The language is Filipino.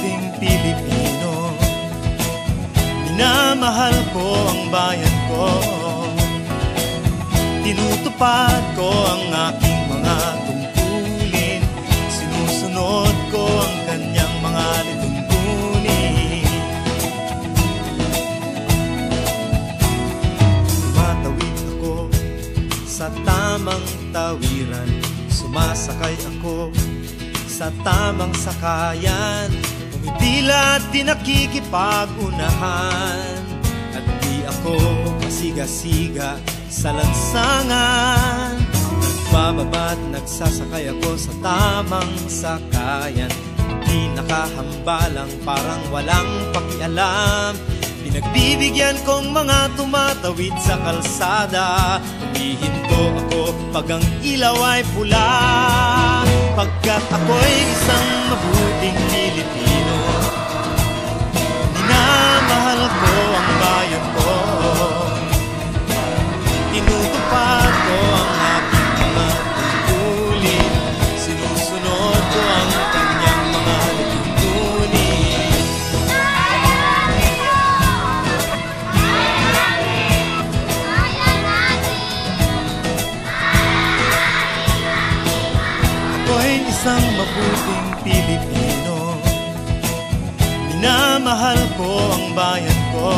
mabuting Pilipino. Minamahal ko ang bayan ko. Tinutupad ko ang aking mga tungkulin. Sinusunod ko ang kanyang mga lituntunin. Tumatawid ako sa tamang tawiran. Sumasakay ako sa tamang sakayan. Umipila at di nakikipag-unahan. At di ako pasiga-siga sa lansangan. Nagbababa at nagsasakay ako sa tamang sakayan. Di nakahambalang parang walang pakialam. Pinagbibigyan kong mga tumatawid sa kalsada. Humihinto ako pag ang ilaw ay pula. Pagkat ako'y isang mabuting Pilipino. Minamahal ko ang bayan ko. Tinutupad ko ang aking mga tungkulin. Sinusunod ko ang kanyang mga lituntunin. Ako'y isang mabuting Pilipino. Minamahal ko ang bayan ko.